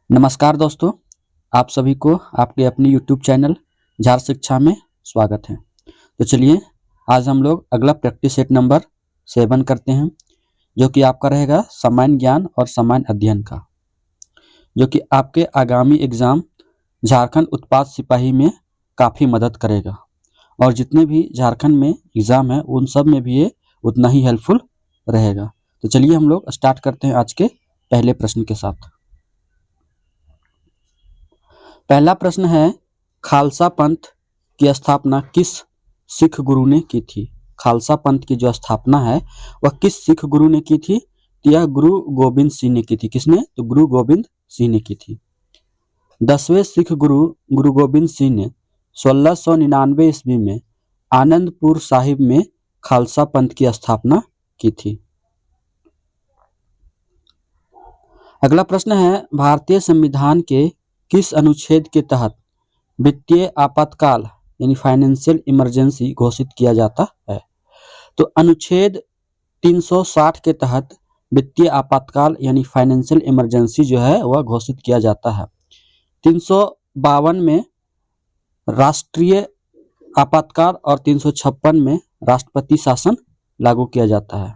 नमस्कार दोस्तों, आप सभी को आपके अपनी YouTube चैनल झार शिक्षा में स्वागत है। तो चलिए आज हम लोग अगला प्रैक्टिस सेट नंबर 7 करते हैं, जो कि आपका रहेगा सामान्य ज्ञान और सामान्य अध्ययन का, जो कि आपके आगामी एग्जाम झारखंड उत्पाद सिपाही में काफ़ी मदद करेगा। और जितने भी झारखंड में एग्ज़ाम है उन सब में भी ये उतना ही हेल्पफुल रहेगा। तो चलिए हम लोग स्टार्ट करते हैं आज के पहले प्रश्न के साथ। पहला प्रश्न है, खालसा पंथ की स्थापना किस सिख गुरु ने की थी? खालसा पंथ की जो स्थापना है वह किस सिख गुरु ने की थी? यह गुरु गोबिंद सिंह ने की थी। किसने? तो गुरु गोबिंद सिंह ने की थी। 10वें सिख गुरु गुरु गोबिंद सिंह ने 1699 ईस्वी में आनंदपुर साहिब में खालसा पंथ की स्थापना की थी। अगला प्रश्न है, भारतीय संविधान के किस अनुच्छेद के तहत वित्तीय आपातकाल यानी फाइनेंशियल इमरजेंसी घोषित किया जाता है? तो अनुच्छेद 360 के तहत वित्तीय आपातकाल यानी फाइनेंशियल इमरजेंसी जो है वह घोषित किया जाता है। 352 में राष्ट्रीय आपातकाल और 356 में राष्ट्रपति शासन लागू किया जाता है।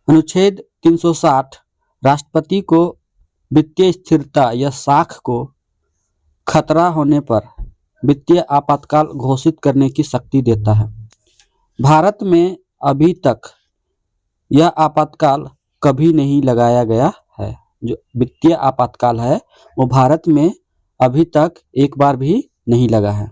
अनुच्छेद 360 राष्ट्रपति को वित्तीय स्थिरता या साख को खतरा होने पर वित्तीय आपातकाल घोषित करने की शक्ति देता है। भारत में अभी तक यह आपातकाल कभी नहीं लगाया गया है। जो वित्तीय आपातकाल है वो भारत में अभी तक एक बार भी नहीं लगा है।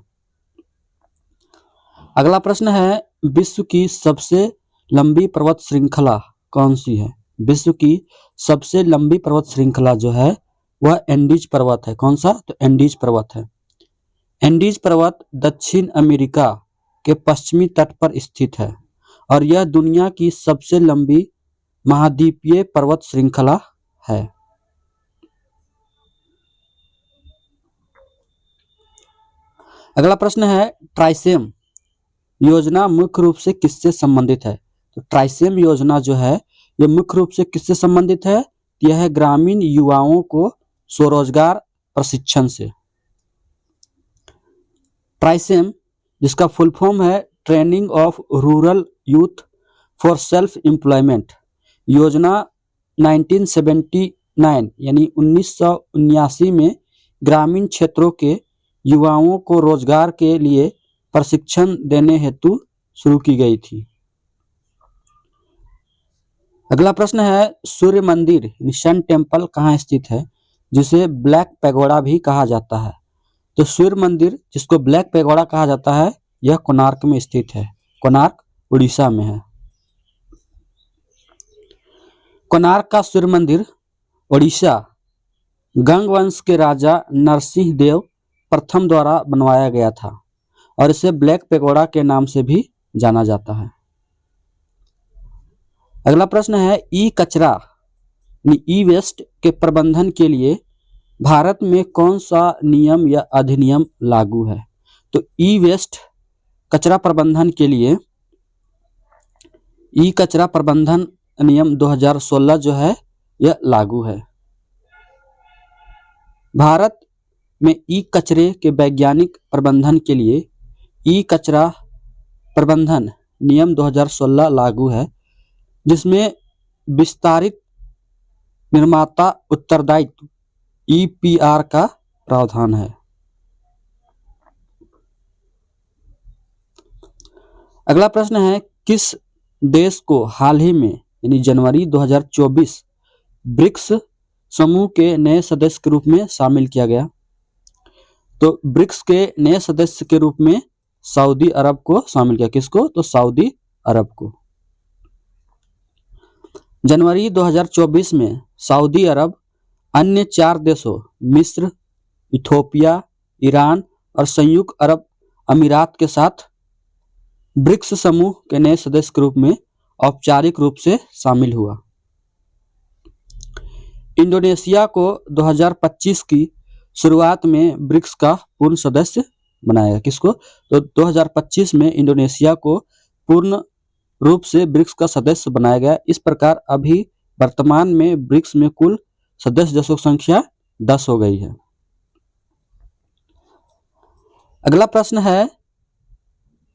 अगला प्रश्न है, विश्व की सबसे लंबी पर्वत श्रृंखला कौन सी है? विश्व की सबसे लंबी पर्वत श्रृंखला जो है वह एंडीज पर्वत है। कौन सा? तो एंडीज पर्वत है। एंडीज पर्वत दक्षिण अमेरिका के पश्चिमी तट पर स्थित है और यह दुनिया की सबसे लंबी महाद्वीपीय पर्वत श्रृंखला है। अगला प्रश्न है, ट्राइसेम योजना मुख्य रूप से किससे संबंधित है? तो ट्राइसेम योजना जो है यह मुख्य रूप से किससे संबंधित है? यह है ग्रामीण युवाओं को स्वरोजगार प्रशिक्षण से। ट्राइसेम जिसका फुल फॉर्म है training of rural youth for self employment योजना 1979 यानी 1979 में ग्रामीण क्षेत्रों के युवाओं को रोजगार के लिए प्रशिक्षण देने हेतु शुरू की गई थी। अगला प्रश्न है, सूर्य मंदिर सन टेम्पल कहाँ स्थित है, जिसे ब्लैक पैगोडा भी कहा जाता है? तो सूर्य मंदिर जिसको ब्लैक पैगोडा कहा जाता है यह कोणार्क में स्थित है। कोणार्क उड़ीसा में है। कोणार्क का सूर्य मंदिर उड़ीसा गंग वंश के राजा नरसिंह देव प्रथम द्वारा बनवाया गया था और इसे ब्लैक पैगोडा के नाम से भी जाना जाता है। अगला प्रश्न है, ई कचरा ई वेस्ट के प्रबंधन के लिए भारत में कौन सा नियम या अधिनियम लागू है? तो ई वेस्ट कचरा प्रबंधन के लिए ई कचरा प्रबंधन नियम 2016 जो है यह लागू है। भारत में ई कचरे के वैज्ञानिक प्रबंधन के लिए ई कचरा प्रबंधन नियम 2016 लागू है, जिसमें विस्तारित निर्माता उत्तरदायित्व EPR का प्रावधान है। अगला प्रश्न है, किस देश को हाल ही में यानी जनवरी 2024 ब्रिक्स समूह के नए सदस्य के रूप में शामिल किया गया? तो ब्रिक्स के नए सदस्य के रूप में सऊदी अरब को शामिल किया। किसको? तो सऊदी अरब को। जनवरी 2024 में सऊदी अरब अन्य 4 देशों मिस्र, इथोपिया, ईरान और संयुक्त अरब अमीरात के साथ ब्रिक्स समूह के नए सदस्य के रूप में औपचारिक रूप से शामिल हुआ। इंडोनेशिया को 2025 की शुरुआत में ब्रिक्स का पूर्ण सदस्य बनाया। किसको? तो 2025 में इंडोनेशिया को पूर्ण रूप से ब्रिक्स का सदस्य बनाया गया। इस प्रकार अभी वर्तमान में ब्रिक्स में कुल सदस्य देशों की संख्या 10 हो गई है। अगला प्रश्न है,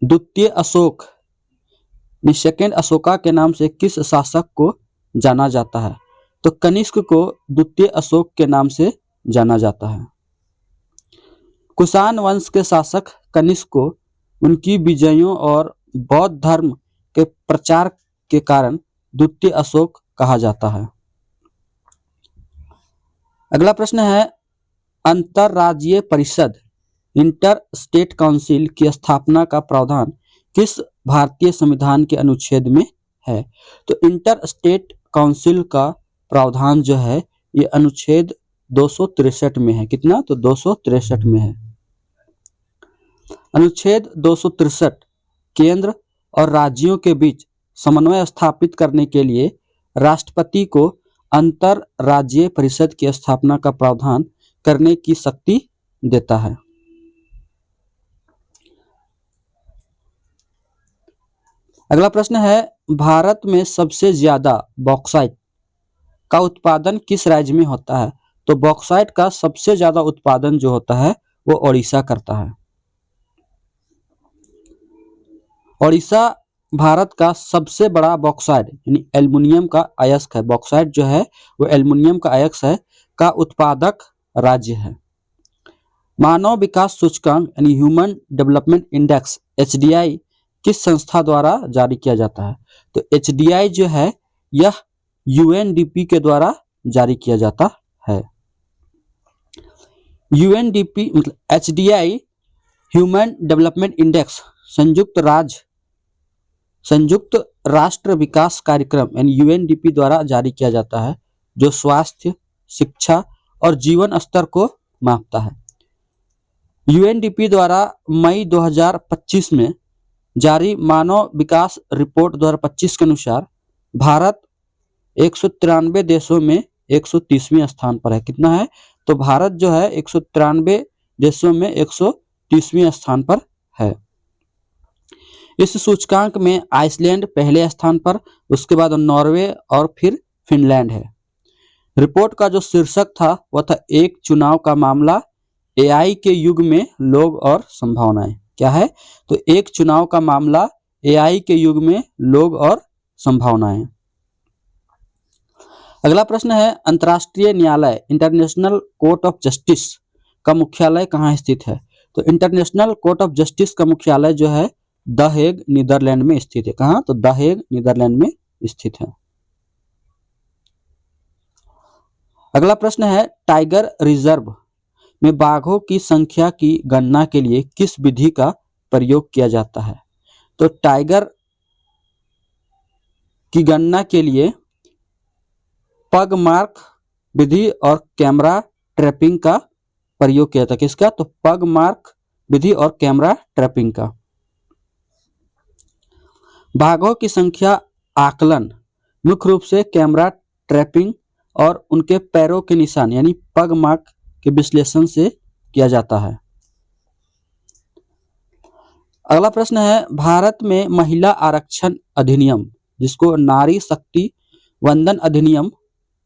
द्वितीय अशोक सेकेंड अशोका के नाम से किस शासक को जाना जाता है? तो कनिष्क को द्वितीय अशोक के नाम से जाना जाता है। कुषाण वंश के शासक कनिष्क को उनकी विजयों और बौद्ध धर्म के प्रचार के कारण द्वितीय अशोक कहा जाता है। अगला प्रश्न है, अंतरराज्यीय परिषद इंटर स्टेट काउंसिल की स्थापना का प्रावधान किस भारतीय संविधान के अनुच्छेद में है? तो इंटर स्टेट काउंसिल का प्रावधान जो है ये अनुच्छेद 263 में है। कितना? तो 263 में है। अनुच्छेद 263 केंद्र और राज्यों के बीच समन्वय स्थापित करने के लिए राष्ट्रपति को अंतरराज्यीय परिषद की स्थापना का प्रावधान करने की शक्ति देता है। अगला प्रश्न है, भारत में सबसे ज्यादा बॉक्साइट का उत्पादन किस राज्य में होता है? तो बॉक्साइट का सबसे ज्यादा उत्पादन जो होता है वो ओडिशा करता है। ओडिशा भारत का सबसे बड़ा बॉक्साइट यानी एल्युमिनियम का अयस्क है। बॉक्साइट जो है वो एल्युमिनियम का अयस्क है का उत्पादक राज्य है। मानव विकास सूचकांक यानी ह्यूमन डेवलपमेंट इंडेक्स HDI किस संस्था द्वारा जारी किया जाता है? तो HDI जो है यह UNDP के द्वारा जारी किया जाता है। UNDP मतलब HDI ह्यूमन डेवलपमेंट इंडेक्स संयुक्त राष्ट्र विकास कार्यक्रम यानी UNDP द्वारा जारी किया जाता है, जो स्वास्थ्य, शिक्षा और जीवन स्तर को मापता है। UNDP द्वारा मई 2025 में जारी मानव विकास रिपोर्ट 2025 के अनुसार भारत 193 देशों में 130वें स्थान पर है। कितना है? तो भारत जो है 193 देशों में 130वें स्थान पर है। इस सूचकांक में आइसलैंड पहले स्थान पर, उसके बाद नॉर्वे और फिर फिनलैंड है। रिपोर्ट का जो शीर्षक था वह था एक चुनाव का मामला, AI के युग में लोग और संभावनाएं। क्या है? तो एक चुनाव का मामला, AI के युग में लोग और संभावनाएं। अगला प्रश्न है, अंतर्राष्ट्रीय न्यायालय इंटरनेशनल कोर्ट ऑफ जस्टिस का मुख्यालय कहाँ स्थित है? तो इंटरनेशनल कोर्ट ऑफ जस्टिस का मुख्यालय जो है द हेग नीदरलैंड में स्थित है। कहाँ? तो द हेग नीदरलैंड में स्थित है। अगला प्रश्न है, टाइगर रिजर्व में बाघों की संख्या की गणना के लिए किस विधि का प्रयोग किया जाता है? तो टाइगर की गणना के लिए पग मार्क विधि और कैमरा ट्रैपिंग का प्रयोग किया जाता है। किसका? तो पग मार्क विधि और कैमरा ट्रैपिंग का। बाघों की संख्या आकलन मुख्य रूप से कैमरा ट्रैपिंग और उनके पैरों के निशान यानी पग मार्क के विश्लेषण से किया जाता है। अगला प्रश्न है, भारत में महिला आरक्षण अधिनियम, जिसको नारी शक्ति वंदन अधिनियम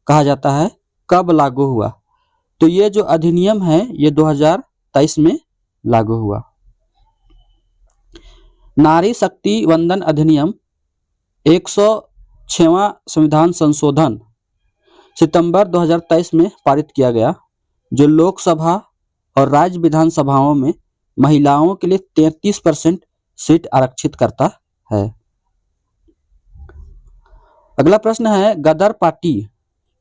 कहा जाता है, कब लागू हुआ? तो ये जो अधिनियम है ये 2023 में लागू हुआ। नारी शक्ति वंदन अधिनियम 106वां संविधान संशोधन सितंबर 2023 में पारित किया गया, जो लोकसभा और राज्य विधानसभाओं में महिलाओं के लिए 33% सीट आरक्षित करता है। अगला प्रश्न है, गदर पार्टी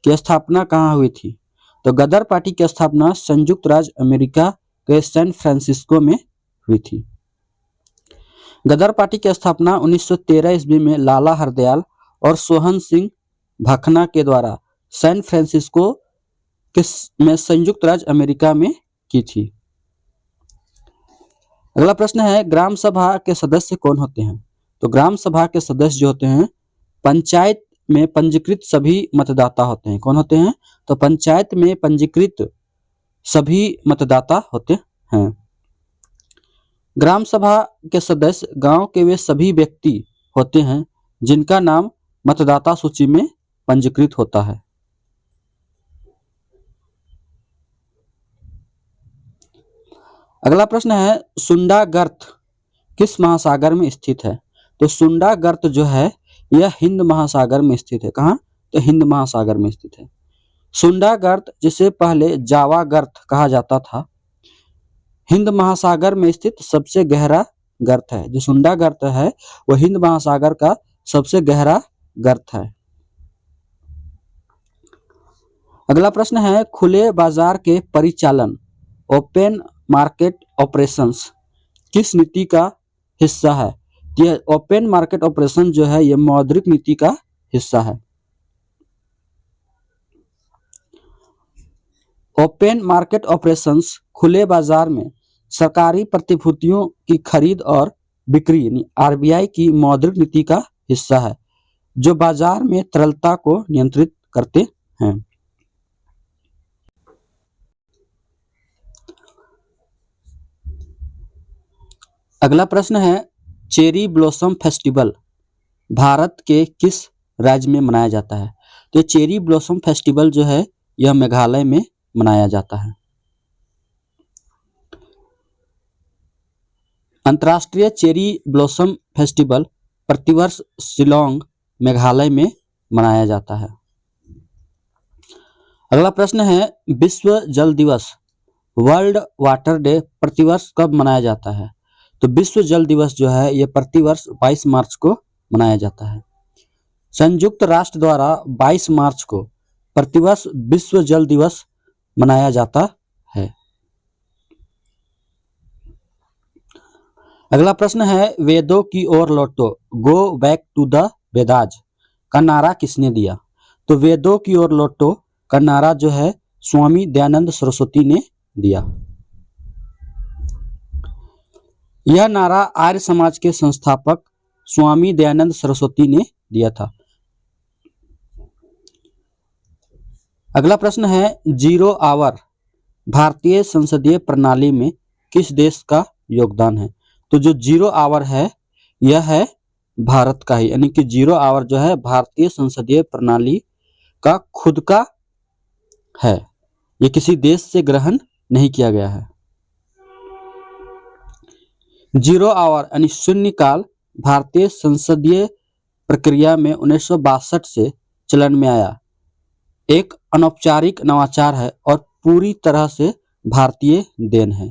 की स्थापना कहाँ हुई थी? तो गदर पार्टी की स्थापना संयुक्त राज्य अमेरिका के सैन फ्रांसिस्को में हुई थी। गदर पार्टी की स्थापना 1913 ईस्वी में लाला हरदयाल और सोहन सिंह भखना के द्वारा सैन फ्रांसिस्को में संयुक्त राज्य अमेरिका में की थी। अगला प्रश्न है, ग्राम सभा के सदस्य कौन होते हैं? तो ग्राम सभा के सदस्य जो होते हैं पंचायत में पंजीकृत सभी मतदाता होते हैं। कौन होते हैं? तो पंचायत में पंजीकृत सभी मतदाता होते हैं। ग्राम सभा के सदस्य गांव के वे सभी व्यक्ति होते हैं जिनका नाम मतदाता सूची में पंजीकृत होता है? अगला प्रश्न है, सुंडा गर्त किस महासागर में स्थित है? तो सुंडा गर्त जो है यह हिंद महासागर में स्थित है। कहाँ? तो हिंद महासागर में स्थित है। सुंडा गर्त जिसे पहले जावा गर्त कहा जाता था, हिंद महासागर में स्थित सबसे गहरा गर्त है। जो सुंडा गर्त है वो हिंद महासागर का सबसे गहरा गर्त है। अगला प्रश्न है, खुले बाजार के परिचालन ओपन मार्केट ऑपरेशंस किस नीति का हिस्सा है? यह ओपन मार्केट ऑपरेशन जो है यह मौद्रिक नीति का हिस्सा है। ओपन मार्केट ऑपरेशंस खुले बाजार में सरकारी प्रतिभूतियों की खरीद और बिक्री यानी आरबीआई की मौद्रिक नीति का हिस्सा है, जो बाजार में तरलता को नियंत्रित करते हैं। अगला प्रश्न है, चेरी ब्लॉसम फेस्टिवल भारत के किस राज्य में मनाया जाता है? तो चेरी ब्लॉसम फेस्टिवल जो है यह मेघालय में मनाया जाता है। अंतर्राष्ट्रीय चेरी ब्लॉसम फेस्टिवल प्रतिवर्ष शिलोंग मेघालय में मनाया जाता है। अगला प्रश्न है, विश्व जल दिवस वर्ल्ड वाटर डे प्रतिवर्ष कब मनाया जाता है? तो विश्व जल दिवस जो है यह प्रतिवर्ष 22 मार्च को मनाया जाता है। संयुक्त राष्ट्र द्वारा 22 मार्च को प्रतिवर्ष विश्व जल दिवस मनाया जाता है। अगला प्रश्न है, वेदों की ओर लौटो go back to the Vedas का नारा किसने दिया? तो वेदों की ओर लौटो का नारा जो है स्वामी दयानंद सरस्वती ने दिया। यह नारा आर्य समाज के संस्थापक स्वामी दयानंद सरस्वती ने दिया था। अगला प्रश्न है, जीरो आवर भारतीय संसदीय प्रणाली में किस देश का योगदान है? तो जो जीरो आवर है यह है भारत का ही, यानी कि जीरो आवर जो है भारतीय संसदीय प्रणाली का खुद का है, ये किसी देश से ग्रहण नहीं किया गया है। जीरो आवर यानी शून्यकाल भारतीय संसदीय प्रक्रिया में 1962 से चलन में आया एक अनौपचारिक नवाचार है और पूरी तरह से भारतीय देन है।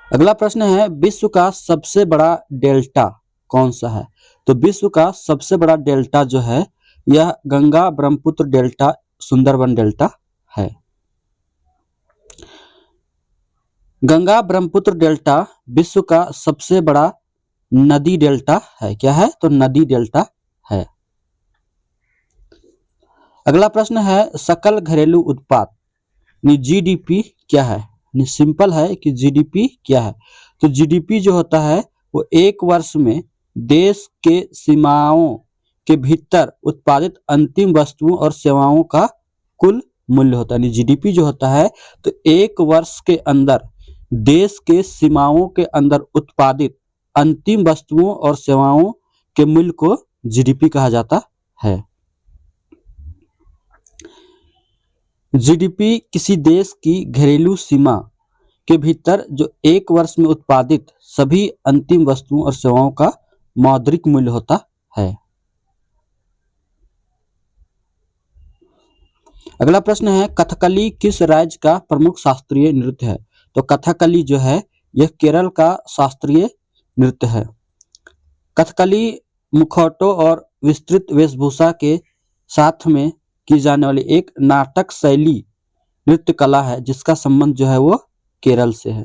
अगला प्रश्न है, विश्व का सबसे बड़ा डेल्टा कौन सा है? तो विश्व का सबसे बड़ा डेल्टा जो है यह गंगा ब्रह्मपुत्र डेल्टा सुंदरबन डेल्टा है। गंगा ब्रह्मपुत्र डेल्टा विश्व का सबसे बड़ा नदी डेल्टा है। क्या है? तो नदी डेल्टा है। अगला प्रश्न है, सकल घरेलू उत्पाद जीडीपी क्या है? सिंपल है कि जीडीपी क्या है। तो जीडीपी जो होता है वो एक वर्ष में देश के सीमाओं के भीतर उत्पादित अंतिम वस्तुओं और सेवाओं का कुल मूल्य होता है। जीडीपी जो होता है तो एक वर्ष के अंदर देश के सीमाओं के अंदर उत्पादित अंतिम वस्तुओं और सेवाओं के मूल्य को जीडीपी कहा जाता है। जीडीपी किसी देश की घरेलू सीमा के भीतर जो एक वर्ष में उत्पादित सभी अंतिम वस्तुओं और सेवाओं का मौद्रिक मूल्य होता है। अगला प्रश्न है, कथकली किस राज्य का प्रमुख शास्त्रीय नृत्य है? तो कथकली जो है यह केरल का शास्त्रीय नृत्य है। कथकली मुखौटों और विस्तृत वेशभूषा के साथ में की जाने वाली एक नाटक शैली नृत्य कला है जिसका संबंध जो है वो केरल से है।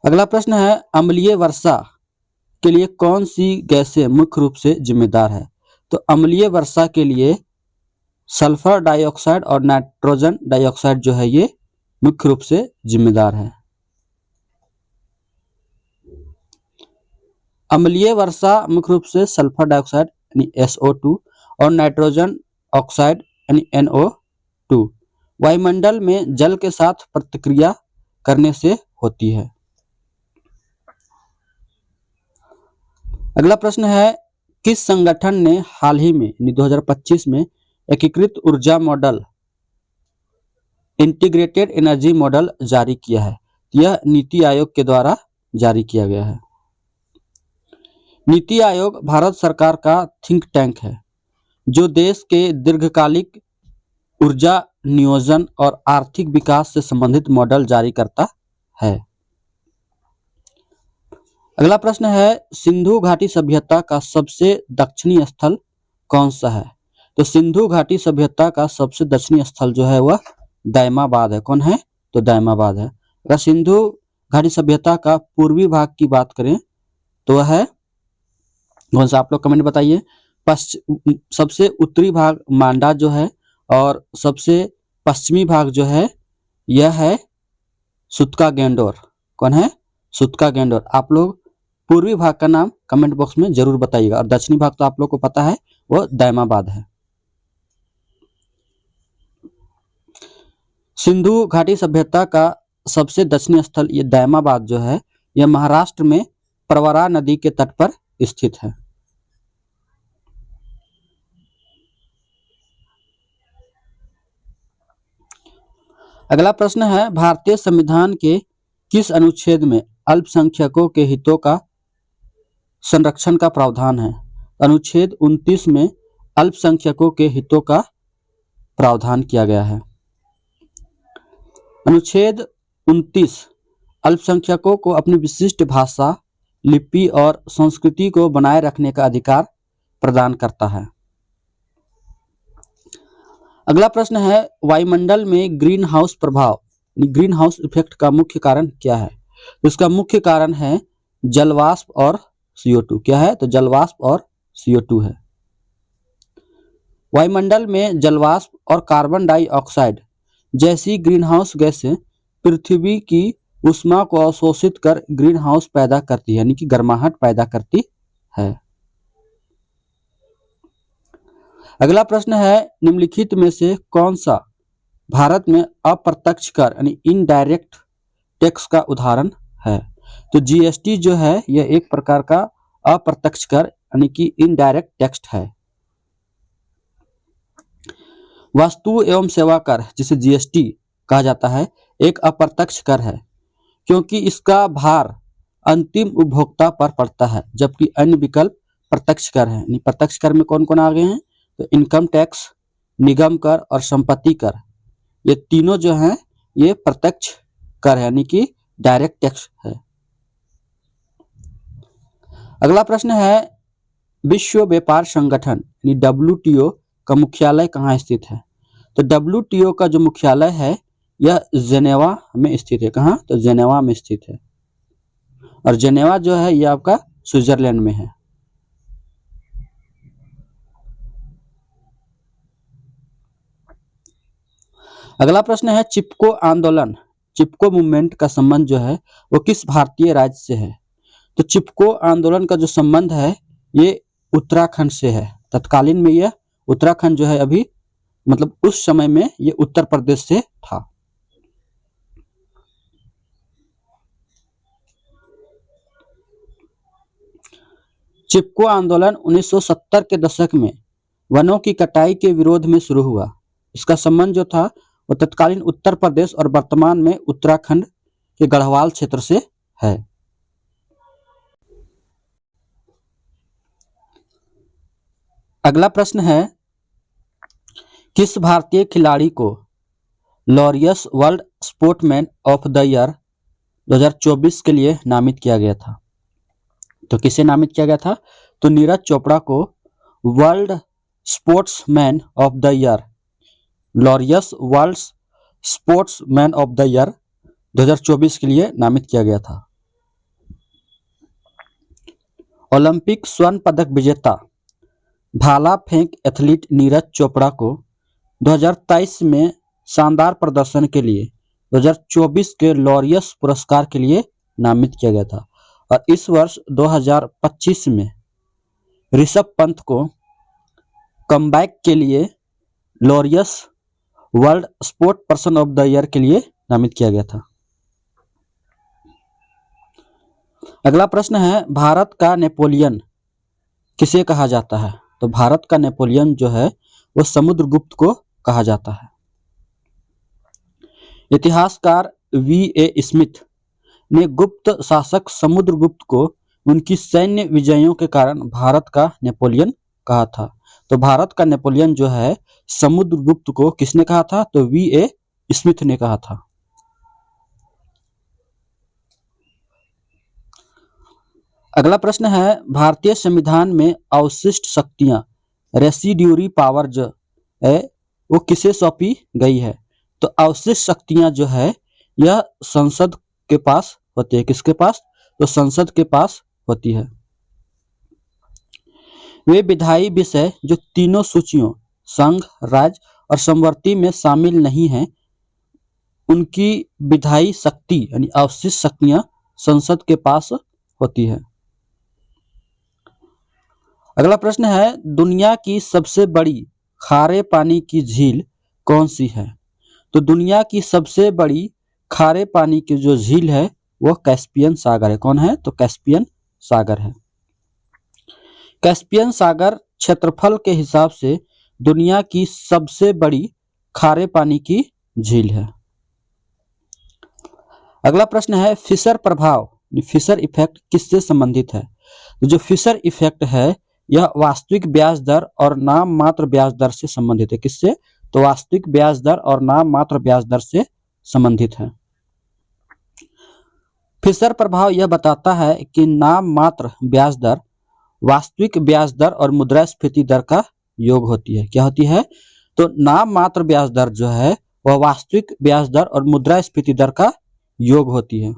अगला प्रश्न है, अम्लीय वर्षा के लिए कौन सी गैसें मुख्य रूप से जिम्मेदार है? तो अम्लीय वर्षा के लिए सल्फर डाइऑक्साइड और नाइट्रोजन डाइऑक्साइड जो है ये मुख्य रूप से जिम्मेदार है। अम्लीय वर्षा मुख्य रूप से सल्फर डाइऑक्साइड यानी SO2 और नाइट्रोजन ऑक्साइड यानी NO2 वायुमंडल में जल के साथ प्रतिक्रिया करने से होती है। अगला प्रश्न है, किस संगठन ने हाल ही में यानी 2025 में एकीकृत ऊर्जा मॉडल इंटीग्रेटेड एनर्जी मॉडल जारी किया है? यह नीति आयोग के द्वारा जारी किया गया है। नीति आयोग भारत सरकार का थिंक टैंक है जो देश के दीर्घकालिक ऊर्जा नियोजन और आर्थिक विकास से संबंधित मॉडल जारी करता है। अगला प्रश्न है, सिंधु घाटी सभ्यता का सबसे दक्षिणी स्थल कौन सा है? तो सिंधु घाटी सभ्यता का सबसे दक्षिणी स्थल जो है वह दैमाबाद है। कौन है? तो दैमाबाद है। अगर सिंधु घाटी सभ्यता का पूर्वी भाग की बात करें तो वह है कौन सा? आप लोग कमेंट बताइए। सबसे उत्तरी भाग मांडा जो है और सबसे पश्चिमी भाग जो है यह है सुतका गेंडोर। कौन है? सुतका गेंडोर। आप लोग पूर्वी भाग का नाम कमेंट बॉक्स में जरूर बताइएगा और दक्षिणी भाग तो आप लोग को पता है वो दैमाबाद है। सिंधु घाटी सभ्यता का सबसे दक्षिणी स्थल ये दैमाबाद जो है यह महाराष्ट्र में प्रवरा नदी के तट पर स्थित है। अगला प्रश्न है, भारतीय संविधान के किस अनुच्छेद में अल्पसंख्यकों के हितों का संरक्षण का प्रावधान है? अनुच्छेद 29 में अल्पसंख्यकों के हितों का प्रावधान किया गया है। अनुच्छेद 29 अल्पसंख्यकों को अपनी विशिष्ट भाषा, लिपि और संस्कृति को बनाए रखने का अधिकार प्रदान करता है। अगला प्रश्न है, वायुमंडल में ग्रीन हाउस प्रभाव, ग्रीन हाउस इफेक्ट का मुख्य कारण क्या है? तो इसका मुख्य कारण है जलवाष्प और CO2। क्या है? तो जलवाष्प और CO2 है। वायुमंडल में जलवाष्प और कार्बन डाइऑक्साइड जैसी ग्रीनहाउस गैसें पृथ्वी की ऊष्मा को अवशोषित कर ग्रीन हाउस पैदा करती है, यानी कि गर्माहट पैदा करती है। अगला प्रश्न है, निम्नलिखित में से कौन सा भारत में अप्रत्यक्ष कर यानी इनडायरेक्ट टैक्स का उदाहरण है? तो GST जो है यह एक प्रकार का अप्रत्यक्ष कर यानी कि इनडायरेक्ट टैक्स है। वस्तु एवं सेवा कर जिसे GST कहा जाता है एक अप्रत्यक्ष कर है क्योंकि इसका भार अंतिम उपभोक्ता पर पड़ता है, जबकि अन्य विकल्प प्रत्यक्ष कर है। यानी प्रत्यक्ष कर में कौन कौन आ गए हैं? तो इनकम टैक्स, निगम कर और संपत्ति कर, ये तीनों जो हैं ये प्रत्यक्ष कर है यानी कि डायरेक्ट टैक्स है। अगला प्रश्न है, विश्व व्यापार संगठन यानी WTO का मुख्यालय कहाँ स्थित है? तो WTO का जो मुख्यालय है यह जेनेवा में स्थित है। कहाँ? तो जेनेवा में स्थित है और जेनेवा जो है यह आपका स्विट्जरलैंड में है। अगला प्रश्न है, चिपको आंदोलन, चिपको मूवमेंट का संबंध जो है वो किस भारतीय राज्य से है? तो चिपको आंदोलन का जो संबंध है ये उत्तराखंड से है। तत्कालीन में यह उत्तराखंड जो है अभी मतलब उस समय में ये उत्तर प्रदेश से था। चिपको आंदोलन 1970 के दशक में वनों की कटाई के विरोध में शुरू हुआ। इसका संबंध जो था वो तत्कालीन उत्तर प्रदेश और वर्तमान में उत्तराखंड के गढ़वाल क्षेत्र से है। अगला प्रश्न है, किस भारतीय खिलाड़ी को Laureus world sportsman of the year 2024 के लिए नामित किया गया था? तो किसे नामित किया गया था? तो नीरज चोपड़ा को world sportsman of the year, Laureus world sportsman of the year 2024 के लिए नामित किया गया था। ओलंपिक स्वर्ण पदक विजेता भाला फेंक एथलीट नीरज चोपड़ा को 2023 में शानदार प्रदर्शन के लिए 2024 के लॉरियस पुरस्कार के लिए नामित किया गया था और इस वर्ष 2025 में ऋषभ पंत को कमबैक के लिए Laureus world sport person of the year के लिए नामित किया गया था। अगला प्रश्न है, भारत का नेपोलियन किसे कहा जाता है? तो भारत का नेपोलियन जो है वो समुद्रगुप्त को कहा जाता है। इतिहासकार V.A. स्मिथ ने गुप्त शासक समुद्रगुप्त को उनकी सैन्य विजयों के कारण भारत का नेपोलियन कहा था। तो भारत का नेपोलियन जो है समुद्रगुप्त को किसने कहा था? तो V.A. स्मिथ ने कहा था। अगला प्रश्न है, भारतीय संविधान में अवशिष्ट शक्तियां रेसिड्यूरी पावर जो है वो किसे सौंपी गई है? तो अवशिष्ट शक्तियां जो है यह संसद के पास होती है। किसके पास? तो संसद के पास होती है। वे विधायी विषय जो तीनों सूचियों संघ, राज्य और समवर्ती में शामिल नहीं हैं, उनकी विधायी शक्ति यानी अवशिष्ट शक्तियां संसद के पास होती है। अगला प्रश्न है, दुनिया की सबसे बड़ी खारे पानी की झील कौन सी है? तो दुनिया की सबसे बड़ी खारे पानी की जो झील है वह कैस्पियन सागर है। कौन है? तो कैस्पियन सागर है। कैस्पियन सागर क्षेत्रफल के हिसाब से दुनिया की सबसे बड़ी खारे पानी की झील है। अगला प्रश्न है, फिशर प्रभाव फिशर इफेक्ट किससे संबंधित है? तो जो फिशर इफेक्ट है यह वास्तविक ब्याज दर और नाम मात्र ब्याज दर से संबंधित है। किससे? तो वास्तविक ब्याज दर और नाम मात्र ब्याज दर से संबंधित है। फिशर प्रभाव यह बताता है कि नाम मात्र ब्याज दर वास्तविक ब्याज दर और मुद्रास्फीति दर का योग होती है। क्या होती है? तो नाम मात्र ब्याज दर जो है वह वास्तविक ब्याज दर और मुद्रास्फीति दर का योग होती है।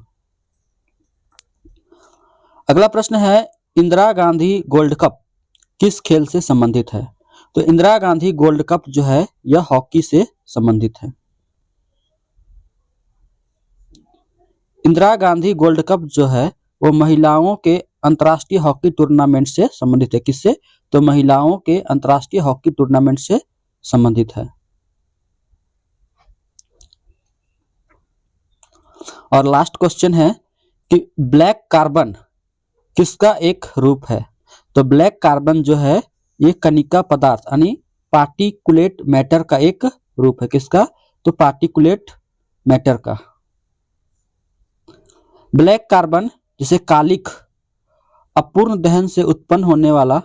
अगला प्रश्न है, इंदिरा गांधी गोल्ड कप किस खेल से संबंधित है? तो इंदिरा गांधी गोल्ड कप जो है यह हॉकी से संबंधित है। इंदिरा गांधी गोल्ड कप जो है वो महिलाओं के अंतर्राष्ट्रीय हॉकी टूर्नामेंट से संबंधित है। किससे? तो महिलाओं के अंतर्राष्ट्रीय हॉकी टूर्नामेंट से संबंधित है। और लास्ट क्वेश्चन है कि ब्लैक कार्बन किसका एक रूप है? तो ब्लैक कार्बन जो है ये कणिका पदार्थ यानी पार्टिकुलेट मैटर का एक रूप है। किसका? तो पार्टिकुलेट मैटर का। ब्लैक कार्बन जिसे कालिक अपूर्ण दहन से उत्पन्न होने वाला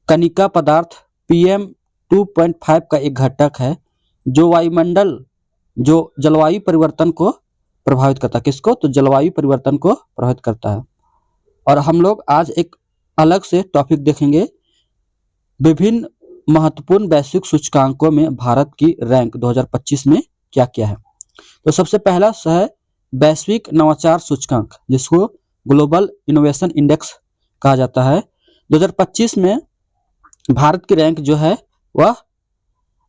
कणिका पदार्थ PM2.5 का एक घटक है जो वायुमंडल जो जलवायु परिवर्तन को प्रभावित करता है। किसको? तो जलवायु परिवर्तन को प्रभावित करता है। और हम लोग आज एक अलग से टॉपिक देखेंगे, विभिन्न महत्वपूर्ण वैश्विक सूचकांकों में भारत की रैंक 2025 में क्या क्या है। तो सबसे पहला है वैश्विक नवाचार सूचकांक जिसको ग्लोबल इनोवेशन इंडेक्स कहा जाता है। 2025 में भारत की रैंक जो है वह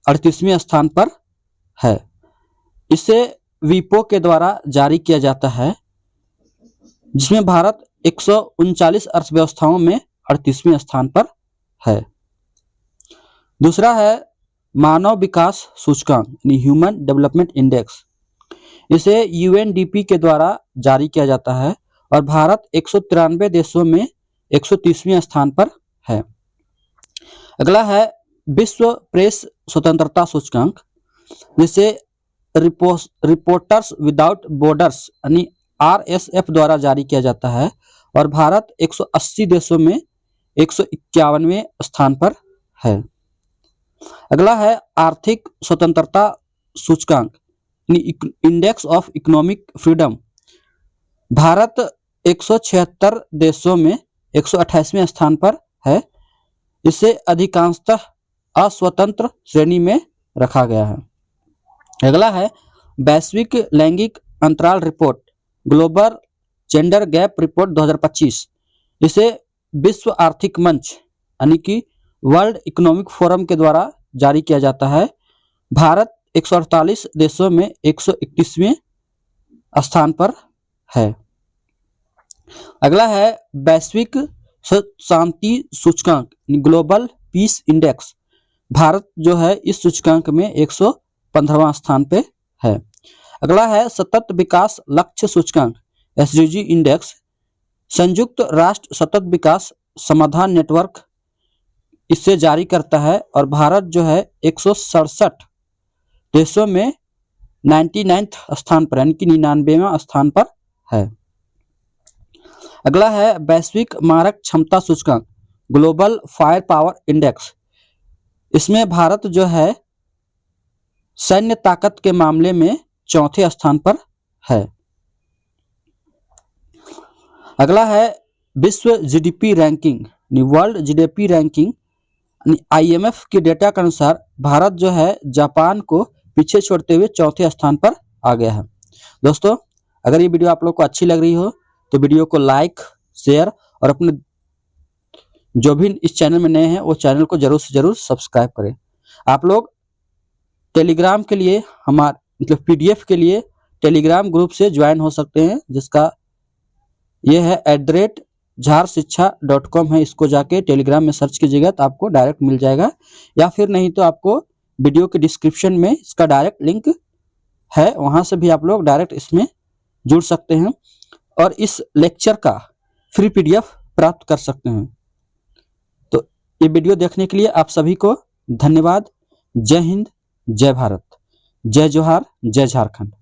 38वें स्थान पर है। इसे विपो के द्वारा जारी किया जाता है जिसमें भारत 139 अर्थव्यवस्थाओं में 38वें स्थान पर है। दूसरा है मानव विकास सूचकांक यानी ह्यूमन डेवलपमेंट इंडेक्स। इसे UNDP के द्वारा जारी किया जाता है और भारत 193 देशों में 130वें स्थान पर है। अगला है विश्व प्रेस स्वतंत्रता सूचकांक जिसे रिपोर्टर्स विदाउट बॉर्डर्स यानी RSF द्वारा जारी किया जाता है और भारत 180 देशों में 151वें स्थान पर है। अगला है आर्थिक स्वतंत्रता सूचकांक index of economic freedom. Bharat 176 देशों में 128वें स्थान पर है। इसे अधिकांशतः अस्वतंत्र श्रेणी में रखा गया है। अगला है वैश्विक लैंगिक अंतराल report global gender gap report 2025। इसे विश्व आर्थिक मंच यानी कि वर्ल्ड इकोनॉमिक फोरम के द्वारा जारी किया जाता है। भारत 148 देशों में 131वें स्थान पर है। अगला है वैश्विक शांति सूचकांक ग्लोबल पीस इंडेक्स। भारत जो है इस सूचकांक में 115वां स्थान पे है। अगला है सतत विकास लक्ष्य सूचकांक SDG इंडेक्स। संयुक्त राष्ट्र सतत विकास समाधान नेटवर्क इसे जारी करता है और भारत जो है 167 देशों में 99th स्थान पर यानी कि 99वां स्थान पर है। अगला है वैश्विक मारक क्षमता सूचकांक ग्लोबल फायर पावर इंडेक्स। इसमें भारत जो है सैन्य ताकत के मामले में चौथे स्थान पर है। अगला है विश्व GDP ranking, world GDP ranking. IMF के डेटा के अनुसार भारत जो है जापान को पीछे छोड़ते हुए चौथे स्थान पर आ गया है। दोस्तों, अगर ये वीडियो आप लोग को अच्छी लग रही हो तो वीडियो को लाइक, शेयर और अपने जो भी इस चैनल में नए हैं वो चैनल को जरूर से जरूर सब्सक्राइब करें। आप लोग टेलीग्राम के लिए मतलब पीडीएफ के लिए टेलीग्राम ग्रुप से ज्वाइन हो सकते हैं, जिसका ये है @झारशिक्षा.com है। इसको जाके टेलीग्राम में सर्च कीजिएगा तो आपको डायरेक्ट मिल जाएगा, या फिर नहीं तो आपको वीडियो के डिस्क्रिप्शन में इसका डायरेक्ट लिंक है, वहां से भी आप लोग डायरेक्ट इसमें जुड़ सकते हैं और इस लेक्चर का फ्री पीडीएफ प्राप्त कर सकते हैं। तो ये वीडियो देखने के लिए आप सभी को धन्यवाद। जय हिंद, जय भारत, जय जोहार, जय झारखंड।